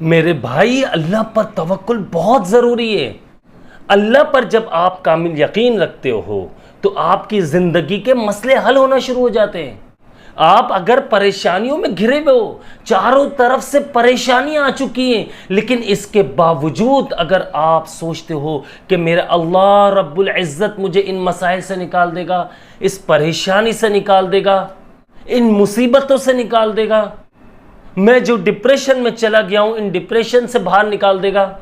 میرے بھائی، اللہ پر توکل بہت ضروری ہے۔ اللہ پر جب آپ کامل یقین رکھتے ہو تو آپ کی زندگی کے مسئلے حل ہونا شروع ہو جاتے ہیں۔ آپ اگر پریشانیوں میں گھرے ہوئے ہو، چاروں طرف سے پریشانیاں آ چکی ہیں، لیکن اس کے باوجود اگر آپ سوچتے ہو کہ میرا اللہ رب العزت مجھے ان مسائل سے نکال دے گا، اس پریشانی سے نکال دے گا، ان مصیبتوں سے نکال دے گا، میں جو ڈپریشن میں چلا گیا ہوں ان ڈپریشن سے باہر نکال دے گا،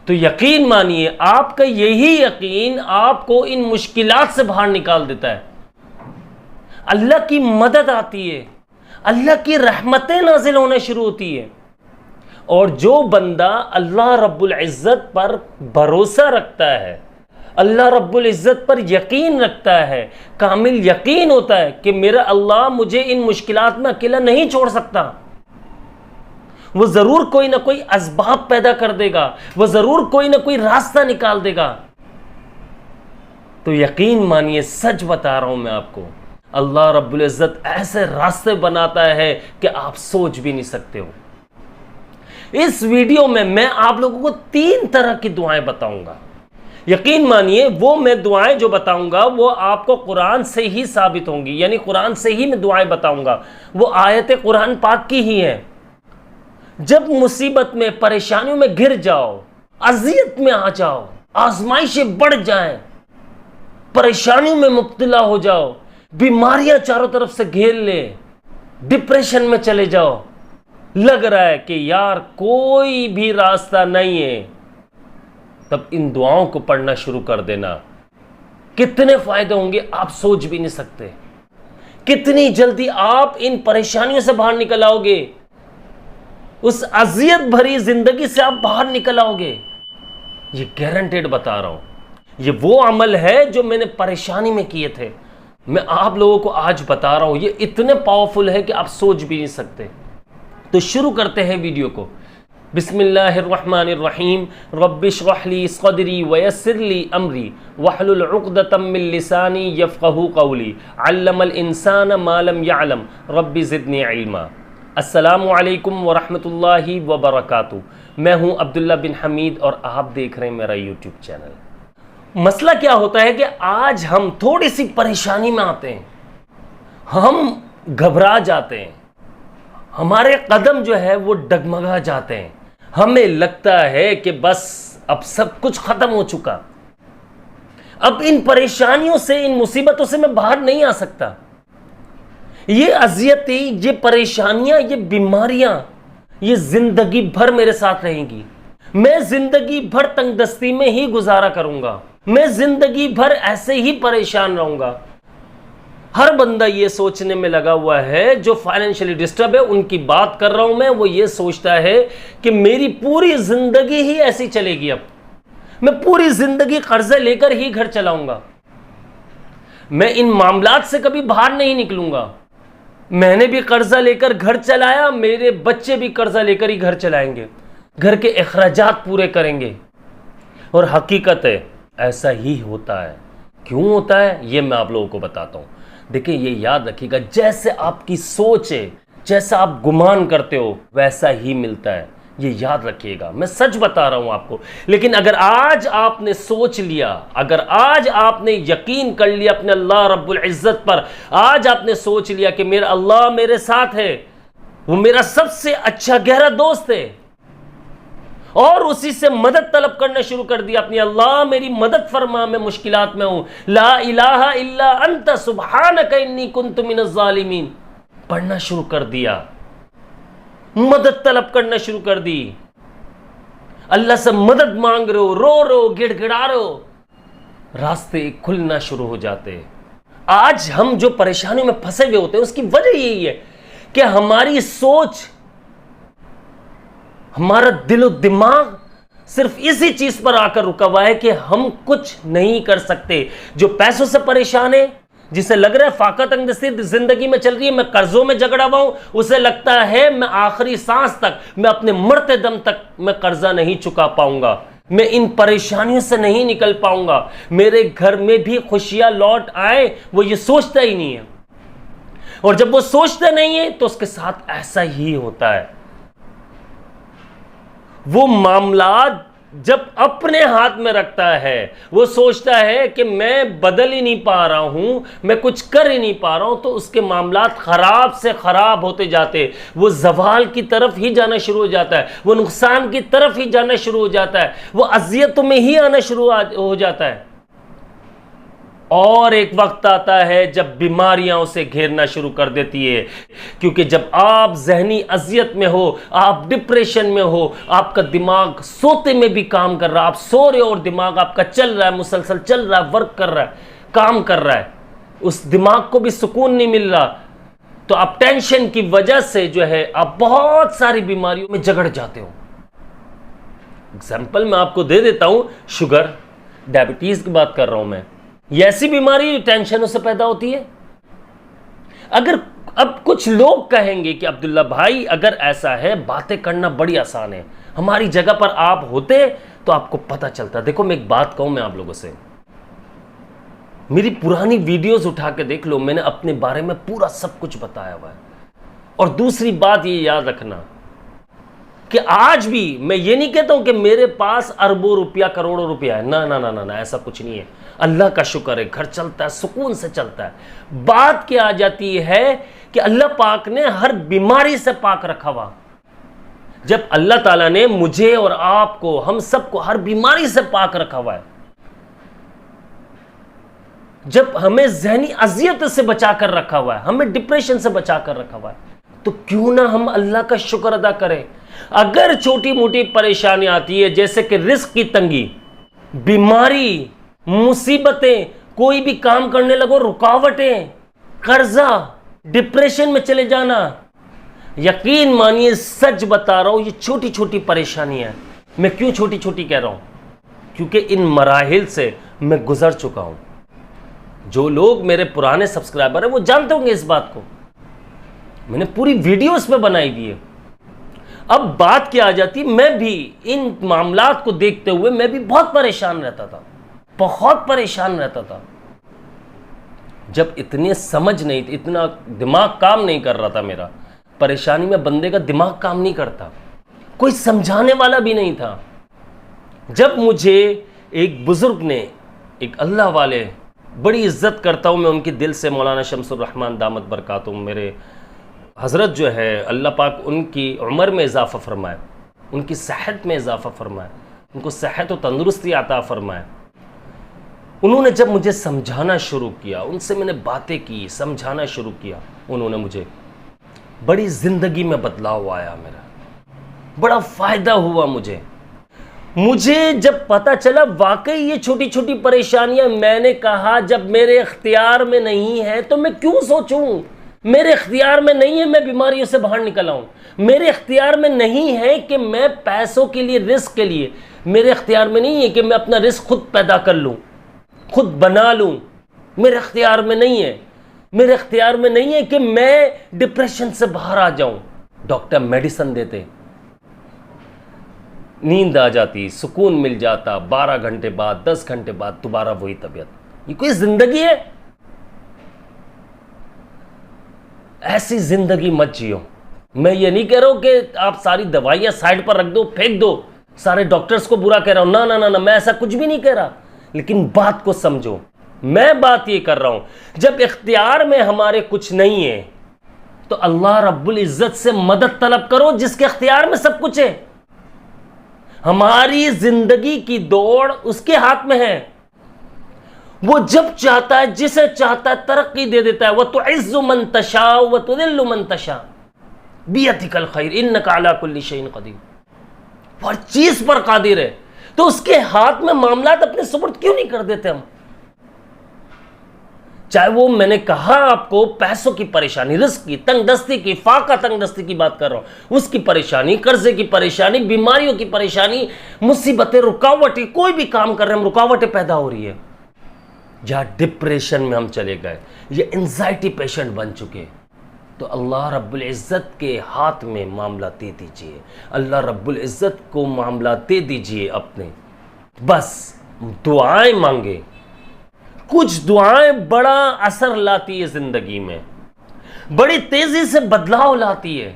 تو یقین مانیے آپ کا یہی یقین آپ کو ان مشکلات سے باہر نکال دیتا ہے۔ اللہ کی مدد آتی ہے، اللہ کی رحمتیں نازل ہونا شروع ہوتی ہے، اور جو بندہ اللہ رب العزت پر بھروسہ رکھتا ہے، اللہ رب العزت پر یقین رکھتا ہے، کامل یقین ہوتا ہے کہ میرا اللہ مجھے ان مشکلات میں اکیلا نہیں چھوڑ سکتا، وہ ضرور کوئی نہ کوئی اسباب پیدا کر دے گا، وہ ضرور کوئی نہ کوئی راستہ نکال دے گا، تو یقین مانیے سچ بتا رہا ہوں میں آپ کو، اللہ رب العزت ایسے راستے بناتا ہے کہ آپ سوچ بھی نہیں سکتے ہو۔ اس ویڈیو میں آپ لوگوں کو 3 طرح کی دعائیں بتاؤں گا۔ یقین مانیے وہ میں دعائیں جو بتاؤں گا وہ آپ کو قرآن سے ہی ثابت ہوں گی، یعنی قرآن سے ہی میں دعائیں بتاؤں گا، وہ آیت قرآن پاک کی ہی ہیں۔ جب مصیبت میں، پریشانیوں میں گر جاؤ، اذیت میں آ جاؤ، آزمائشیں بڑھ جائیں، پریشانیوں میں مبتلا ہو جاؤ، بیماریاں چاروں طرف سے گھیر لے، ڈپریشن میں چلے جاؤ، لگ رہا ہے کہ یار کوئی بھی راستہ نہیں ہے، تب ان دعاؤں کو پڑھنا شروع کر دینا۔ کتنے فائدے ہوں گے آپ سوچ بھی نہیں سکتے، کتنی جلدی آپ ان پریشانیوں سے باہر نکل آؤ گے، اس اذیت بھری زندگی سے آپ باہر نکل آؤ گے، یہ گارنٹیڈ بتا رہا ہوں۔ یہ وہ عمل ہے جو میں نے پریشانی میں کیے تھے، میں آپ لوگوں کو آج بتا رہا ہوں، یہ اتنے پاورفل ہے کہ آپ سوچ بھی نہیں سکتے۔ تو شروع کرتے ہیں ویڈیو کو۔ بسم اللہ الرحمن الرحیم، رب اشرح لی صدری ویسر لی امری واحلل عقدۃ من لسانی یفقہوا قولی، علم الانسان ما لم یعلم رب زدنی علما۔ السلام علیکم ورحمۃ اللہ وبرکاتہ، میں ہوں عبداللہ بن حمید اور آپ دیکھ رہے ہیں میرا یوٹیوب چینل۔ مسئلہ کیا ہوتا ہے کہ آج ہم تھوڑی سی پریشانی میں آتے ہیں، ہم گھبرا جاتے ہیں، ہمارے قدم جو ہے وہ ڈگمگا جاتے ہیں، ہمیں لگتا ہے کہ بس اب سب کچھ ختم ہو چکا، اب ان پریشانیوں سے، ان مصیبتوں سے میں باہر نہیں آ سکتا، یہ اذیتیں، یہ پریشانیاں، یہ بیماریاں یہ زندگی بھر میرے ساتھ رہیں گی، میں زندگی بھر تنگ دستی میں ہی گزارا کروں گا، میں زندگی بھر ایسے ہی پریشان رہوں گا۔ ہر بندہ یہ سوچنے میں لگا ہوا ہے، جو فائنینشلی ڈسٹرب ہے ان کی بات کر رہا ہوں میں، وہ یہ سوچتا ہے کہ میری پوری زندگی ہی ایسی چلے گی، اب میں پوری زندگی قرضے لے کر ہی گھر چلاؤں گا، میں ان معاملات سے کبھی باہر نہیں نکلوں گا، میں نے بھی قرضہ لے کر گھر چلایا، میرے بچے بھی قرضہ لے کر ہی گھر چلائیں گے، گھر کے اخراجات پورے کریں گے۔ اور حقیقت ہے ایسا ہی ہوتا ہے۔ کیوں ہوتا ہے یہ میں آپ لوگوں کو بتاتا ہوں۔ دیکھیں یہ یاد رکھیے گا، جیسے آپ کی سوچ ہے، جیسا آپ گمان کرتے ہو ویسا ہی ملتا ہے، یہ یاد رکھیے گا، میں سچ بتا رہا ہوں آپ کو۔ لیکن اگر آج آپ نے سوچ لیا، اگر آج آپ نے یقین کر لیا اپنے اللہ رب العزت پر، آج آپ نے سوچ لیا کہ میرا اللہ میرے ساتھ ہے، وہ میرا سب سے اچھا گہرا دوست ہے، اور اسی سے مدد طلب کرنا شروع کر دیا اپنی، اللہ میری مدد فرما، میں مشکلات میں ہوں، لا الہ الا انت سبحانک انی کنت من الظالمین پڑھنا شروع کر دیا، مدد طلب کرنا شروع کر دی، اللہ سے مدد مانگ رہے ہو، رو رہے ہو، گڑ گڑا رہے ہو، راستے کھلنا شروع ہو جاتے ہیں۔ آج ہم جو پریشانیوں میں پھنسے ہوئے ہوتے ہیں اس کی وجہ یہی ہے کہ ہماری سوچ، ہمارا دل و دماغ صرف اسی چیز پر آ کر رکا ہوا ہے کہ ہم کچھ نہیں کر سکتے۔ جو پیسوں سے پریشان ہے، جسے لگ رہا ہے فاقہ تنگ دستی زندگی میں چل رہی ہے، میں قرضوں میں جھگڑا ہوا ہوں، اسے لگتا ہے میں آخری سانس تک، میں اپنے مرتے دم تک میں قرضہ نہیں چکا پاؤں گا، میں ان پریشانیوں سے نہیں نکل پاؤں گا، میرے گھر میں بھی خوشیاں لوٹ آئے، وہ یہ سوچتا ہی نہیں ہے۔ اور جب وہ سوچتا نہیں ہے تو اس کے ساتھ ایسا ہی ہوتا ہے۔ وہ معاملات جب اپنے ہاتھ میں رکھتا ہے، وہ سوچتا ہے کہ میں بدل ہی نہیں پا رہا ہوں، میں کچھ کر ہی نہیں پا رہا ہوں، تو اس کے معاملات خراب سے خراب ہوتے جاتے، وہ زوال کی طرف ہی جانا شروع ہو جاتا ہے، وہ نقصان کی طرف ہی جانا شروع ہو جاتا ہے، وہ اذیتوں میں ہی آنا شروع ہو جاتا ہے۔ اور ایک وقت آتا ہے جب بیماریاں اسے گھیرنا شروع کر دیتی ہے، کیونکہ جب آپ ذہنی اذیت میں ہو، آپ ڈپریشن میں ہو، آپ کا دماغ سوتے میں بھی کام کر رہا ہے، آپ سو رہے ہو اور دماغ آپ کا چل رہا ہے، مسلسل چل رہا ہے، ورک کر رہا ہے، کام کر رہا ہے، اس دماغ کو بھی سکون نہیں مل رہا، تو آپ ٹینشن کی وجہ سے جو ہے آپ بہت ساری بیماریوں میں جگڑ جاتے ہو۔ اگزامپل میں آپ کو دے دیتا ہوں، شوگر، ڈائبٹیز کی بات کر رہا ہوں میں، یہ ایسی بیماری ٹینشنوں سے پیدا ہوتی ہے۔ اگر اب کچھ لوگ کہیں گے کہ عبداللہ بھائی اگر ایسا ہے، باتیں کرنا بڑی آسان ہے، ہماری جگہ پر آپ ہوتے تو آپ کو پتہ چلتا۔ دیکھو میں ایک بات کہوں میں آپ لوگوں سے، میری پرانی ویڈیوز اٹھا کے دیکھ لو، میں نے اپنے بارے میں پورا سب کچھ بتایا ہوا ہے۔ اور دوسری بات یہ یاد رکھنا کہ آج بھی میں یہ نہیں کہتا ہوں کہ میرے پاس اربوں روپیہ کروڑوں روپیہ ہے، نہ ایسا کچھ نہیں ہے، اللہ کا شکر ہے، گھر چلتا ہے، سکون سے چلتا ہے۔ بات کیا آ جاتی ہے کہ اللہ پاک نے ہر بیماری سے پاک رکھا ہوا۔ جب اللہ تعالیٰ نے مجھے اور آپ کو، ہم سب کو ہر بیماری سے پاک رکھا ہوا ہے، جب ہمیں ذہنی اذیت سے بچا کر رکھا ہوا ہے، ہمیں ڈپریشن سے بچا کر رکھا ہوا ہے، تو کیوں نہ ہم اللہ کا شکر ادا کریں۔ اگر چھوٹی موٹی پریشانی آتی ہے، جیسے کہ رزق کی تنگی، بیماری، مصیبتیں، کوئی بھی کام کرنے لگو رکاوٹیں، قرضہ، ڈپریشن میں چلے جانا، یقین مانیے سچ بتا رہا ہوں، یہ چھوٹی چھوٹی پریشانی ہے۔ میں کیوں چھوٹی چھوٹی کہہ رہا ہوں؟ کیونکہ ان مراحل سے میں گزر چکا ہوں۔ جو لوگ میرے پرانے سبسکرائبر ہیں وہ جانتے ہوں گے اس بات کو، میں نے پوری ویڈیو اس پہ بنائی ہوئی ہے۔ اب بات کیا آ جاتی، میں بھی ان معاملات کو دیکھتے ہوئے میں بھی بہت پریشان رہتا تھا، بہت پریشان رہتا تھا۔ جب اتنی سمجھ نہیں تھی، اتنا دماغ کام نہیں کر رہا تھا میرا، پریشانی میں بندے کا دماغ کام نہیں کرتا، کوئی سمجھانے والا بھی نہیں تھا۔ جب مجھے ایک بزرگ نے، ایک اللہ والے، بڑی عزت کرتا ہوں میں ان کی دل سے، مولانا شمس الرحمن دامت برکاتہم، میرے حضرت جو ہے اللہ پاک ان کی عمر میں اضافہ فرمائے، ان کی صحت میں اضافہ فرمائے، ان کو صحت و تندرستی عطا فرمائے۔ انہوں نے جب مجھے سمجھانا شروع کیا، ان سے میں نے باتیں کی، سمجھانا شروع کیا، انہوں نے مجھے، بڑی زندگی میں بدلاؤ آیا، میرا بڑا فائدہ ہوا مجھے جب پتا چلا واقعی یہ چھوٹی چھوٹی پریشانیاں، میں نے کہا جب میرے اختیار میں نہیں ہے تو میں کیوں سوچوں؟ میرے اختیار میں نہیں ہے میں بیماریوں سے باہر نکل آؤں، میرے اختیار میں نہیں ہے کہ میں پیسوں کے لیے، رزق کے لیے، میرے اختیار میں نہیں ہے کہ میں اپنا رزق خود پیدا کر لوں، خود بنا لوں، میرے اختیار میں نہیں ہے، میرے اختیار میں نہیں ہے کہ میں ڈپریشن سے باہر آ جاؤں۔ ڈاکٹر میڈیسن دیتے، نیند آ جاتی، سکون مل جاتا، 12 گھنٹے بعد، 10 گھنٹے بعد دوبارہ وہی طبیعت۔ یہ کوئی زندگی ہے؟ ایسی زندگی مت جیو۔ میں یہ نہیں کہہ رہا ہوں کہ آپ ساری دوائیاں سائڈ پر رکھ دو، پھینک دو، سارے ڈاکٹرز کو برا کہہ رہا ہوں، نہ، میں ایسا کچھ بھی نہیں کہہ رہا، لیکن بات کو سمجھو۔ میں بات یہ کر رہا ہوں، جب اختیار میں ہمارے کچھ نہیں ہے تو اللہ رب العزت سے مدد طلب کرو جس کے اختیار میں سب کچھ ہے۔ ہماری زندگی کی دوڑ اس کے ہاتھ میں ہے، وہ جب چاہتا ہے، جسے چاہتا ہے ترقی دے دیتا ہے۔ وَتُعِزُّ مَن تَشَاءُ وَتُذِلُّ مَن تَشَاءُ بِيَدِكَ الْخَيْرُ إِنَّكَ عَلَى كُلِّ شَيْءٍ قَدِيرٌ۔ ہر چیز پر قادر ہے، تو اس کے ہاتھ میں معاملات اپنے سپرد کیوں نہیں کر دیتے ہم؟ چاہے وہ میں نے کہا آپ کو پیسوں کی پریشانی، رزق کی تنگ دستی کی، فاقہ تنگ دستی کی بات کر رہا ہوں، اس کی پریشانی، قرضے کی پریشانی، بیماریوں کی پریشانی، مصیبتیں، رکاوٹیں، کوئی بھی کام کر رہے ہیں ہم رکاوٹیں پیدا ہو رہی ہے۔ جہاں ڈپریشن میں ہم چلے گئے، یہ انزائٹی پیشنٹ بن چکے، تو اللہ رب العزت کے ہاتھ میں معاملہ دے دیجئے، اللہ رب العزت کو معاملہ دے دیجئے اپنے، بس دعائیں مانگے۔ کچھ دعائیں بڑا اثر لاتی ہے زندگی میں، بڑی تیزی سے بدلاؤ لاتی ہے۔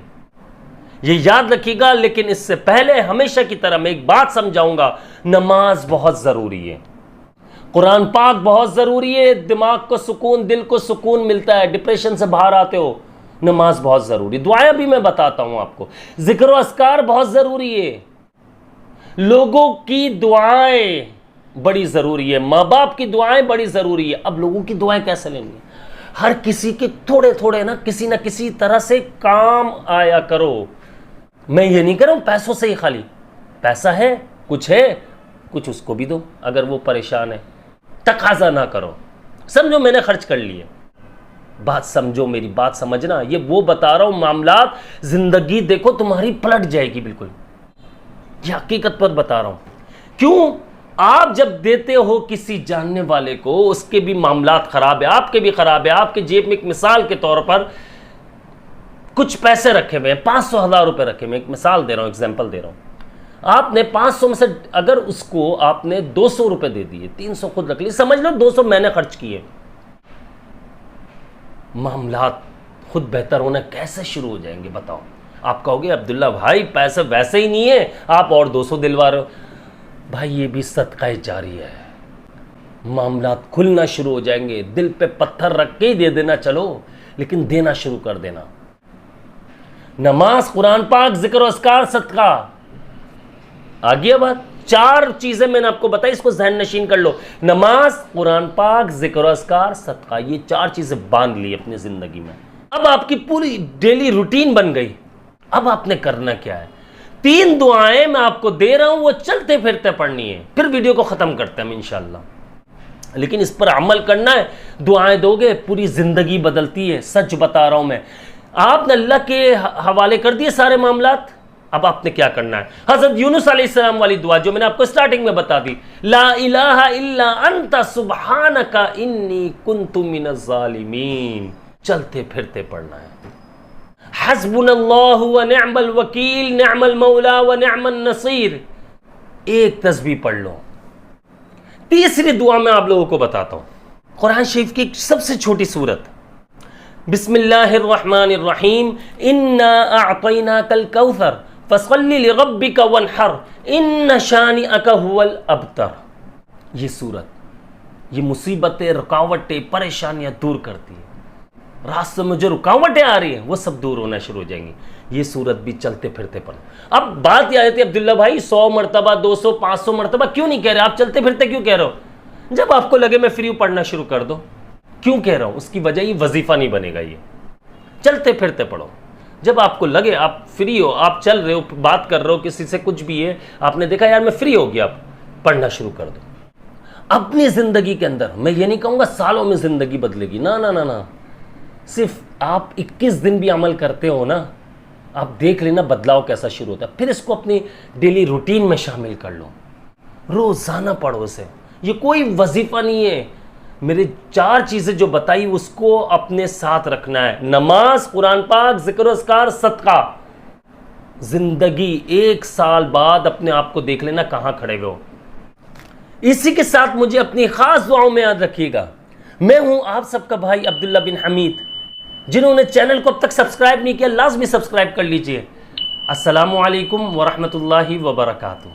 یہ یاد رکھیے گا. لیکن اس سے پہلے ہمیشہ کی طرح میں ایک بات سمجھاؤں گا, نماز بہت ضروری ہے, قرآن پاک بہت ضروری ہے. دماغ کو سکون, دل کو سکون ملتا ہے, ڈپریشن سے باہر آتے ہو, نماز بہت ضروری. دعائیں بھی میں بتاتا ہوں آپ کو, ذکر و اذکار بہت ضروری ہے, لوگوں کی دعائیں بڑی ضروری ہے, ماں باپ کی دعائیں بڑی ضروری ہے. اب لوگوں کی دعائیں کیسے لینی؟ ہر کسی کے تھوڑے تھوڑے نہ کسی طرح سے کام آیا کرو. میں یہ نہیں کر رہا ہوں پیسوں سے ہی, خالی پیسہ ہے, کچھ اس کو بھی دو اگر وہ پریشان ہے. تقاضا نہ کرو, سمجھو میں نے خرچ کر لیے. بات سمجھو, میری بات سمجھنا. یہ وہ بتا رہا ہوں معاملات, زندگی دیکھو تمہاری پلٹ جائے گی بالکل. یہ حقیقت پر بتا رہا ہوں. کیوں؟ آپ جب دیتے ہو کسی جاننے والے کو, اس کے بھی معاملات خراب ہے, آپ کے بھی خراب ہے. آپ کے جیب میں ایک مثال کے طور پر کچھ پیسے رکھے ہوئے ہیں, 500,000 روپے رکھے ہوئے ہیں, ایک مثال دے رہا ہوں, ایگزامپل دے رہا ہوں. آپ نے 500 میں سے اگر اس کو آپ نے 200 روپے دے دیے, 300 خود رکھ لی, سمجھ لو 200 میں نے خرچ کیے. معاملات خود بہتر ہونا کیسے شروع ہو جائیں گے بتاؤ. آپ کہو گے عبداللہ بھائی پیسے ویسے ہی نہیں ہے, آپ اور 200 دلوا رہے ہو. بھائی یہ بھی صدقہ جاری ہے. معاملات کھلنا شروع ہو جائیں گے. دل پہ پتھر رکھ کے ہی دے دینا چلو, لیکن دینا شروع کر دینا. نماز, قرآن پاک, ذکر و اذکار, صدقہ. آگیا بات. 4 چیزیں میں نے آپ کو بتائی, اس کو ذہن نشین کر لو. نماز, قرآن پاک, ذکر و اذکار, صدقہ. یہ 4 چیزیں باندھ لی اپنی زندگی میں. اب آپ کی پوری ڈیلی روٹین بن گئی. اب آپ نے کرنا کیا ہے؟ 3 دعائیں میں آپ کو دے رہا ہوں, وہ چلتے پھرتے پڑھنی ہے. پھر ویڈیو کو ختم کرتے ہیں انشاءاللہ. لیکن اس پر عمل کرنا ہے. دعائیں دو گے پوری زندگی بدلتی ہے. سچ بتا رہا ہوں میں. آپ نے اللہ کے حوالے کر دیے سارے معاملات. اب آپ نے کیا کرنا ہے؟ حضرت یونس علیہ السلام والی دعا جو میں نے آپ کو سٹارٹنگ میں بتا دی, لا الہ الا انت سبحانک انی کنت من الظالمین. چلتے پھرتے پڑھنا ہے. حسبنا اللہ و نعم الوکیل, نعم المولا و نعم النصیر. ایک تسبیح پڑھ لو. تیسری دعا میں آپ لوگوں کو بتاتا ہوں. قرآن شریف کی ایک سب سے چھوٹی سورت, بسم اللہ الرحمن الرحیم, انا اعطیناک الکوثر فصل لربک وانحر ان شانئک هو الابتر. یہ سورت, یہ مصیبتیں, رکاوٹیں, پریشانیاں دور کرتی ہے. راستے میں جو رکاوٹیں آ رہی ہیں وہ سب دور ہونا شروع ہو جائیں گی. یہ سورت بھی چلتے پھرتے پڑھو. اب بات یہ آتی ہے عبداللہ بھائی 100 مرتبہ 200 500 مرتبہ کیوں نہیں کہہ رہے, آپ چلتے پھرتے کیوں کہہ رہے ہو؟ جب آپ کو لگے میں فری ہوں پڑھنا شروع کر دو. کیوں کہہ رہا ہوں؟ اس کی وجہ یہ وظیفہ نہیں بنے گا. یہ چلتے پھرتے پڑھو. جب آپ کو لگے آپ فری ہو, آپ چل رہے ہو, بات کر رہے ہو کسی سے, کچھ بھی ہے, آپ نے دیکھا یار میں فری ہو گیا, آپ پڑھنا شروع کر دو. اپنی زندگی کے اندر, میں یہ نہیں کہوں گا سالوں میں زندگی بدلے گی, نہ, صرف آپ 21 دن بھی عمل کرتے ہو نا, آپ دیکھ لینا بدلاؤ کیسا شروع ہوتا ہے. پھر اس کو اپنی ڈیلی روٹین میں شامل کر لو. روزانہ پڑھو اسے. یہ کوئی وظیفہ نہیں ہے. میرے 4 چیزیں جو بتائی اس کو اپنے ساتھ رکھنا ہے. نماز, قرآن پاک, ذکر و اذکار, صدقہ. زندگی 1 سال بعد اپنے آپ کو دیکھ لینا کہاں کھڑے ہوئے ہو. اسی کے ساتھ مجھے اپنی خاص دعاؤں میں یاد رکھیے گا. میں ہوں آپ سب کا بھائی عبداللہ بن حمید. جنہوں نے چینل کو اب تک سبسکرائب نہیں کیا, لازمی سبسکرائب کر لیجئے. السلام علیکم ورحمۃ اللہ وبرکاتہ.